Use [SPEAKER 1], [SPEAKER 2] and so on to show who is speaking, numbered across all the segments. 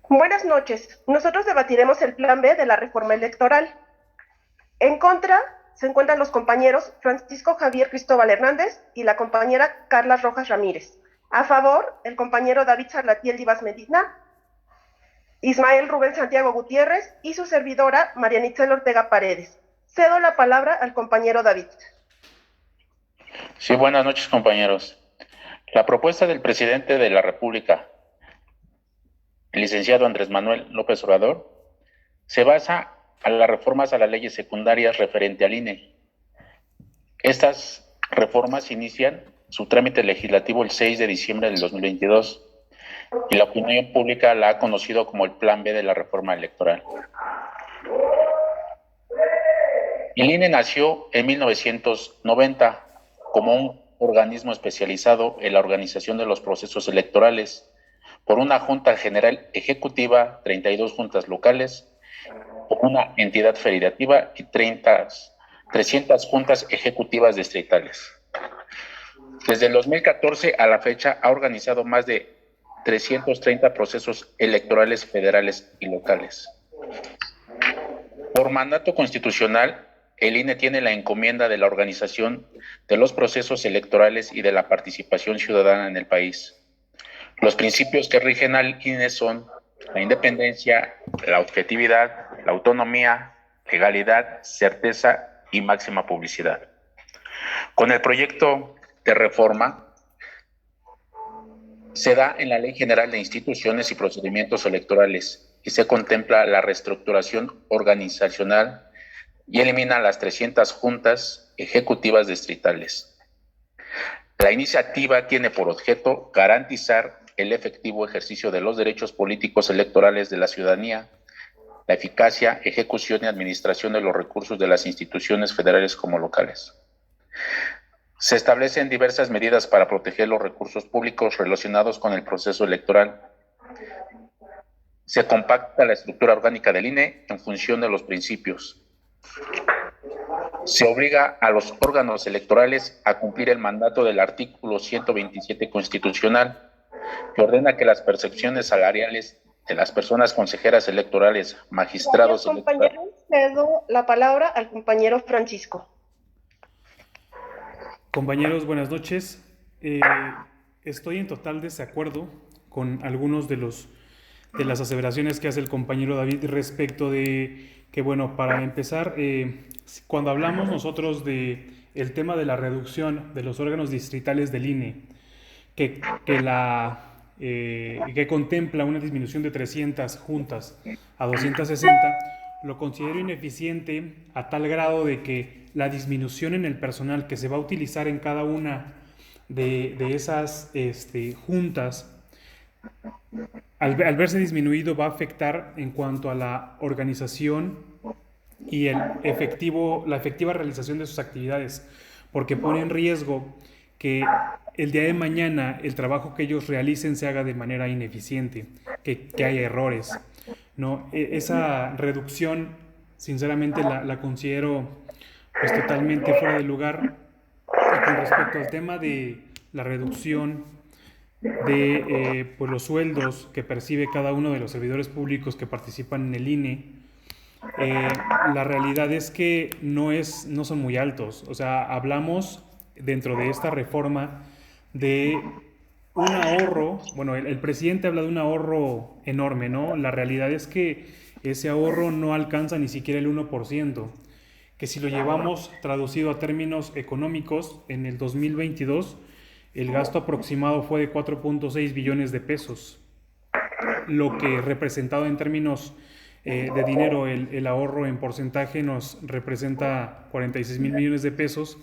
[SPEAKER 1] Buenas noches. Nosotros debatiremos el plan B de la reforma electoral. En contra se encuentran los compañeros Francisco Javier Cristóbal Hernández y la compañera Carla Rojas Ramírez. A favor, el compañero David Salatiel Divas Medina, Ismael Rubén Santiago Gutiérrez y su servidora Marianitzel Ortega Paredes. Cedo la palabra al compañero David.
[SPEAKER 2] Sí, buenas noches, compañeros. La propuesta del presidente de la República, el licenciado Andrés Manuel López Obrador, se basa en las reformas a las leyes secundarias referente al INE. Estas reformas inician su trámite legislativo el 6 de diciembre del 2022 y la opinión pública la ha conocido como el Plan B de la reforma electoral. El INE nació en 1990 como un organismo especializado en la organización de los procesos electorales por una Junta General Ejecutiva, 32 juntas locales, por una entidad federativa y 300 juntas ejecutivas distritales. Desde el 2014 a la fecha ha organizado más de 330 procesos electorales federales y locales. Por mandato constitucional, el INE tiene la encomienda de la organización de los procesos electorales y de la participación ciudadana en el país. Los principios que rigen al INE son la independencia, la objetividad, la autonomía, legalidad, certeza y máxima publicidad. Con el proyecto de reforma se da en la Ley General de Instituciones y Procedimientos Electorales y se contempla la reestructuración organizacional y elimina las 300 juntas ejecutivas distritales. La iniciativa tiene por objeto garantizar el efectivo ejercicio de los derechos políticos electorales de la ciudadanía, la eficacia, ejecución y administración de los recursos de las instituciones federales como locales. Se establecen diversas medidas para proteger los recursos públicos relacionados con el proceso electoral. Se compacta la estructura orgánica del INE en función de los principios. Se obliga a los órganos electorales a cumplir el mandato del artículo 127 constitucional, que ordena que las percepciones salariales de las personas consejeras electorales,
[SPEAKER 1] Gracias,
[SPEAKER 2] magistrados electorales.
[SPEAKER 1] compañeros. Cedo la palabra al compañero Francisco.
[SPEAKER 3] Compañeros, buenas noches. Estoy en total desacuerdo con algunos de las aseveraciones que hace el compañero David respecto de que, bueno, para empezar, cuando hablamos nosotros de el tema de la reducción de los órganos distritales del INE, que contempla una disminución de 300 juntas a 260, lo considero ineficiente a tal grado de que la disminución en el personal que se va a utilizar en cada una de esas juntas, al verse disminuido, va a afectar en cuanto a la organización y la efectiva realización de sus actividades, porque pone en riesgo que el día de mañana el trabajo que ellos realicen se haga de manera ineficiente, que haya errores. ¿No? Esa reducción, sinceramente, la considero pues totalmente fuera de lugar. Y con respecto al tema de la reducción de pues los sueldos que percibe cada uno de los servidores públicos que participan en el INE, la realidad es que no son muy altos. O sea, hablamos dentro de esta reforma de un ahorro. Bueno, el presidente habla de un ahorro enorme, ¿no? La realidad es que ese ahorro no alcanza ni siquiera el 1%, que si lo llevamos traducido a términos económicos, en el 2022 el gasto aproximado fue de 4.6 billones de pesos, lo que representado en términos de dinero, el ahorro en porcentaje nos representa 46 mil millones de pesos,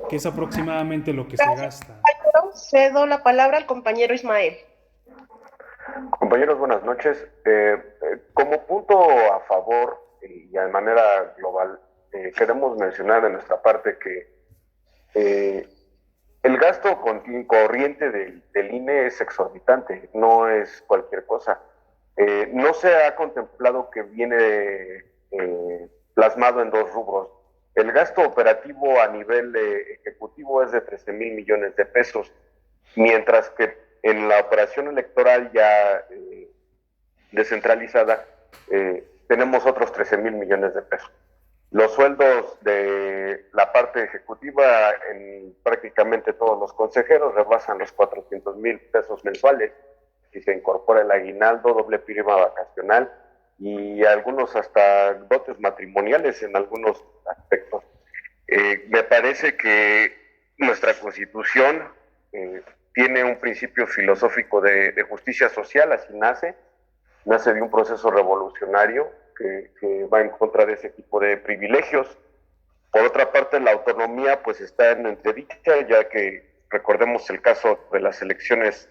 [SPEAKER 3] que es aproximadamente lo que se
[SPEAKER 1] Gracias,
[SPEAKER 3] gasta.
[SPEAKER 1] compañero. Cedo la palabra al compañero Ismael.
[SPEAKER 4] Compañeros, buenas noches. Como punto a favor y de manera global, queremos mencionar de nuestra parte que el gasto corriente del INE es exorbitante, no es cualquier cosa. No se ha contemplado que viene plasmado en dos rubros. El gasto operativo a nivel ejecutivo es de 13 mil millones de pesos, mientras que en la operación electoral ya descentralizada, tenemos otros 13,000 millones de pesos. Los sueldos de la parte ejecutiva en prácticamente todos los consejeros rebasan los 400,000 pesos mensuales, y se incorpora el aguinaldo, doble prima vacacional y algunos hasta dotes matrimoniales en algunos aspectos. Me parece que nuestra Constitución tiene un principio filosófico de justicia social, así nace de un proceso revolucionario que va en contra de ese tipo de privilegios. Por otra parte, la autonomía pues está en entredicha, ya que recordemos el caso de las elecciones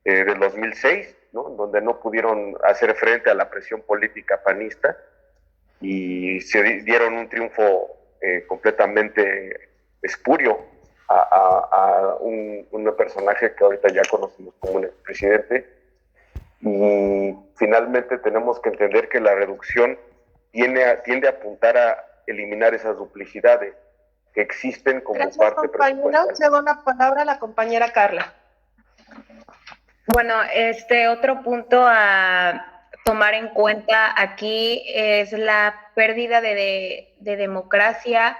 [SPEAKER 4] del 2006, ¿no? Donde no pudieron hacer frente a la presión política panista y se dieron un triunfo completamente espurio a un personaje que ahorita ya conocemos como un expresidente. Y finalmente tenemos que entender que la reducción tiende a apuntar a eliminar esas duplicidades que existen como
[SPEAKER 1] Gracias,
[SPEAKER 4] parte
[SPEAKER 1] compañera. Cedo la palabra a la compañera Carla.
[SPEAKER 5] Bueno, otro punto a tomar en cuenta aquí es la pérdida de democracia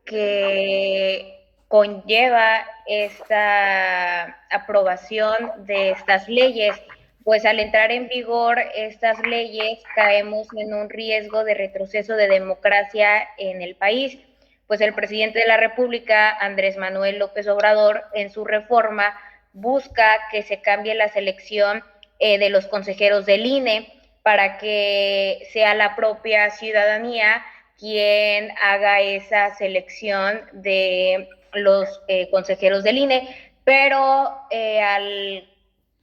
[SPEAKER 5] que conlleva esta aprobación de estas leyes, pues al entrar en vigor estas leyes caemos en un riesgo de retroceso de democracia en el país, pues el presidente de la República, Andrés Manuel López Obrador, en su reforma busca que se cambie la selección de los consejeros del INE para que sea la propia ciudadanía quien haga esa selección de los consejeros del INE, pero al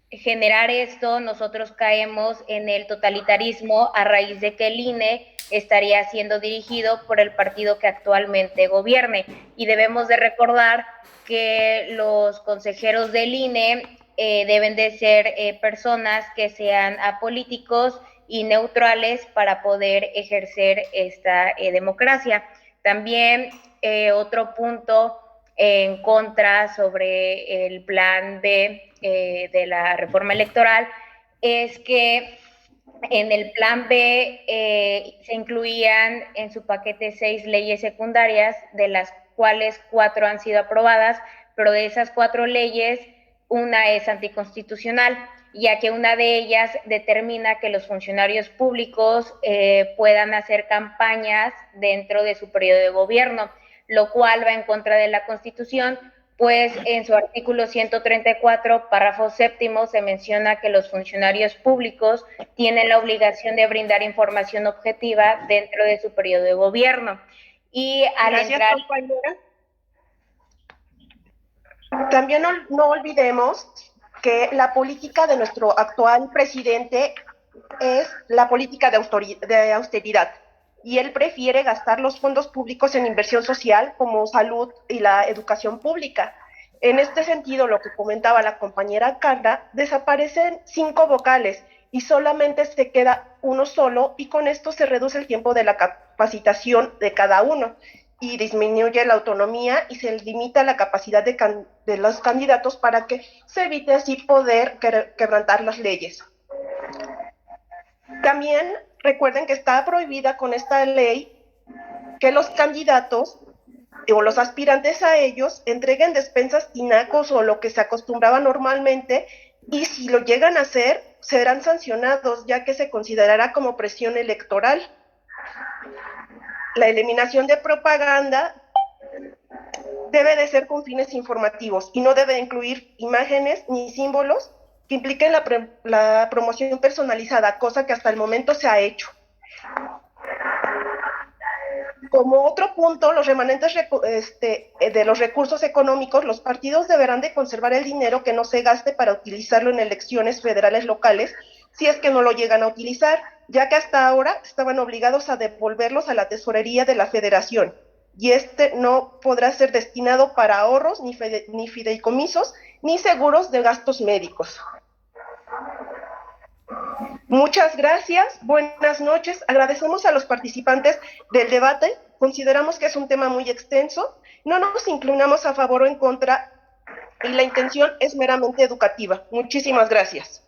[SPEAKER 5] generar esto nosotros caemos en el totalitarismo a raíz de que el INE estaría siendo dirigido por el partido que actualmente gobierne, y debemos de recordar que los consejeros del INE deben de ser personas que sean apolíticos y neutrales para poder ejercer esta democracia. También otro punto en contra sobre el plan B de la reforma electoral es que en el plan B se incluían en su paquete 6 leyes secundarias, de las cuales 4 han sido aprobadas, pero de esas 4 leyes, una es anticonstitucional, ya que una de ellas determina que los funcionarios públicos puedan hacer campañas dentro de su periodo de gobierno, lo cual va en contra de la Constitución, pues en su artículo 134, párrafo séptimo, se menciona que los funcionarios públicos tienen la obligación de brindar información objetiva dentro de su periodo de gobierno. Y al entrar...
[SPEAKER 1] compañera. También no olvidemos que la política de nuestro actual presidente es la política de austeridad, y él prefiere gastar los fondos públicos en inversión social como salud y la educación pública. En este sentido, lo que comentaba la compañera Carla, desaparecen 5 vocales y solamente se queda uno solo, y con esto se reduce el tiempo de la capacitación de cada uno y disminuye la autonomía y se limita la capacidad de los candidatos para que se evite así poder quebrantar las leyes. También recuerden que está prohibida con esta ley que los candidatos o los aspirantes a ellos entreguen despensas, tinacos o lo que se acostumbraba normalmente, y si lo llegan a hacer serán sancionados, ya que se considerará como presión electoral. La eliminación de propaganda debe de ser con fines informativos y no debe incluir imágenes ni símbolos que impliquen la promoción personalizada, cosa que hasta el momento se ha hecho. Como otro punto, los remanentes de los recursos económicos, los partidos deberán de conservar el dinero que no se gaste para utilizarlo en elecciones federales locales, si es que no lo llegan a utilizar, ya que hasta ahora estaban obligados a devolverlos a la tesorería de la federación, y no podrá ser destinado para ahorros, ni fideicomisos, ni seguros de gastos médicos. Muchas gracias, buenas noches. Agradecemos a los participantes del debate. Consideramos que es un tema muy extenso. No nos inclinamos a favor o en contra y la intención es meramente educativa. Muchísimas gracias.